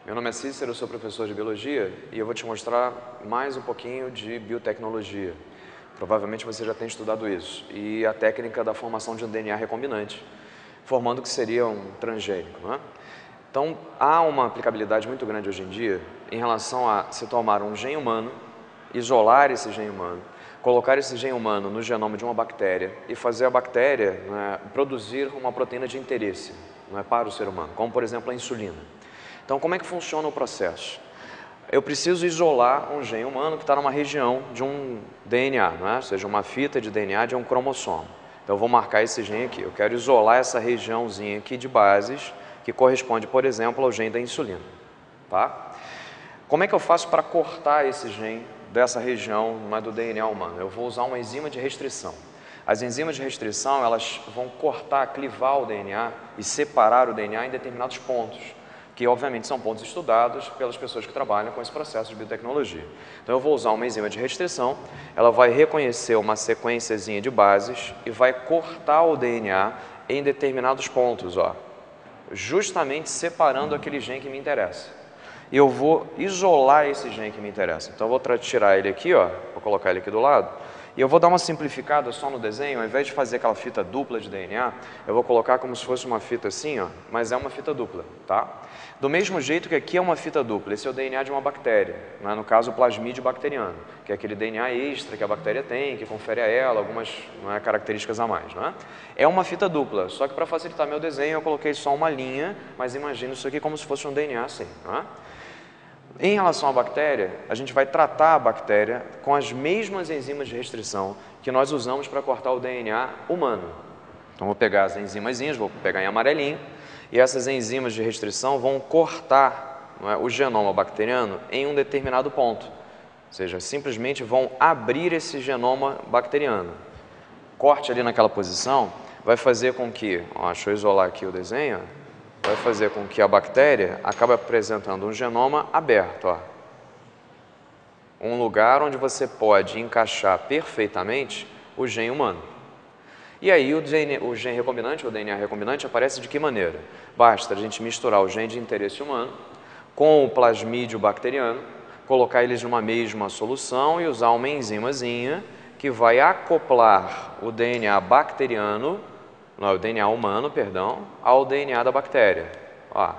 Meu nome é Cícero, eu sou professor de Biologia e eu vou te mostrar mais um pouquinho de biotecnologia. Provavelmente você já tem estudado isso. E a técnica da formação de um DNA recombinante, formando o que seria um transgênico, não é? Então, há uma aplicabilidade muito grande hoje em dia em relação a se tomar um gene humano, isolar esse gene humano, colocar esse gene humano no genoma de uma bactéria e fazer a bactéria, né, produzir uma proteína de interesse, não é, para o ser humano, como por exemplo a insulina. Então, como é que funciona o processo? Eu preciso isolar um gene humano que está numa região de um DNA, não é? Ou seja, uma fita de DNA de um cromossomo. Então, eu vou marcar esse gene aqui. Eu quero isolar essa regiãozinha aqui de bases, que corresponde, por exemplo, ao gene da insulina. Tá? Como é que eu faço para cortar esse gene dessa região, não é, do DNA humano? Eu vou usar uma enzima de restrição. As enzimas de restrição, elas vão cortar, clivar o DNA e separar o DNA em determinados pontos, que obviamente são pontos estudados pelas pessoas que trabalham com esse processo de biotecnologia. Então eu vou usar uma enzima de restrição, ela vai reconhecer uma sequenciazinha de bases e vai cortar o DNA em determinados pontos, ó, justamente separando aquele gene que me interessa. E eu vou isolar esse gene que me interessa. Então eu vou tirar ele aqui, ó, vou colocar ele aqui do lado, e eu vou dar uma simplificada só no desenho. Ao invés de fazer aquela fita dupla de DNA, eu vou colocar como se fosse uma fita assim, ó, mas é uma fita dupla, tá? Do mesmo jeito que aqui é uma fita dupla, esse é o DNA de uma bactéria, né? No caso o plasmídio bacteriano, que é aquele DNA extra que a bactéria tem, que confere a ela algumas, não é, características a mais, não é? É uma fita dupla, só que para facilitar meu desenho eu coloquei só uma linha, mas imagina isso aqui como se fosse um DNA assim, não é? Em relação à bactéria, a gente vai tratar a bactéria com as mesmas enzimas de restrição que nós usamos para cortar o DNA humano. Então, vou pegar as enzimazinhas, vou pegar em amarelinho, e essas enzimas de restrição vão cortar, não é, o genoma bacteriano em um determinado ponto. Ou seja, simplesmente vão abrir esse genoma bacteriano. Corte ali naquela posição vai fazer com que, ó, deixa eu isolar aqui o desenho, vai fazer com que a bactéria acabe apresentando um genoma aberto, ó. Um lugar onde você pode encaixar perfeitamente o gene humano. E aí o gene recombinante, o DNA recombinante, aparece de que maneira? Basta a gente misturar o gene de interesse humano com o plasmídio bacteriano, colocar eles numa mesma solução e usar uma enzimazinha que vai acoplar o DNA bacteriano, não, o DNA humano, perdão, ao DNA da bactéria. Ó.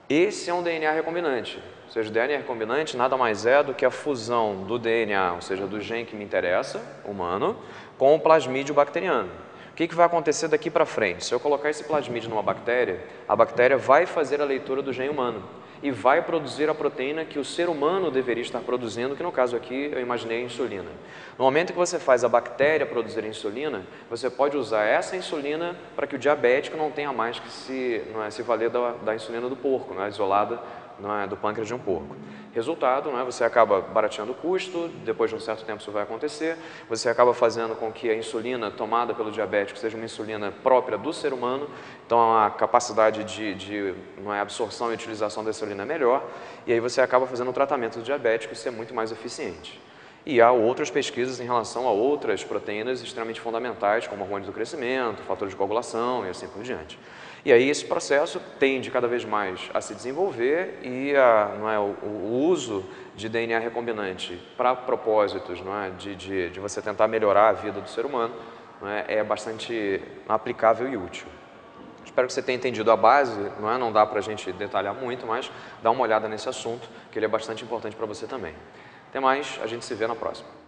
Esse é um DNA recombinante. Ou seja, o DNA recombinante nada mais é do que a fusão do DNA, ou seja, do gene que me interessa, humano, com o plasmídio bacteriano. O que vai acontecer daqui para frente? Se eu colocar esse plasmídio numa bactéria, a bactéria vai fazer a leitura do gene humano e vai produzir a proteína que o ser humano deveria estar produzindo, que no caso aqui eu imaginei a insulina. No momento que você faz a bactéria produzir a insulina, você pode usar essa insulina para que o diabético não tenha mais que se valer da insulina do porco, não é, isolada, não é, do pâncreas de um porco. Resultado, não é, você acaba barateando o custo, depois de um certo tempo isso vai acontecer, você acaba fazendo com que a insulina tomada pelo diabético seja uma insulina própria do ser humano, então a capacidade de não é, absorção e utilização da insulina é melhor, e aí você acaba fazendo o tratamento do diabético ser muito mais eficiente. E há outras pesquisas em relação a outras proteínas extremamente fundamentais, como hormônios do crescimento, fatores de coagulação e assim por diante. E aí esse processo tende cada vez mais a se desenvolver e não é, o uso de DNA recombinante para propósitos, não é, de você tentar melhorar a vida do ser humano, não é bastante aplicável e útil. Espero que você tenha entendido a base, não dá para a gente detalhar muito, mas dá uma olhada nesse assunto, que ele é bastante importante para você também. Até mais, a gente se vê na próxima.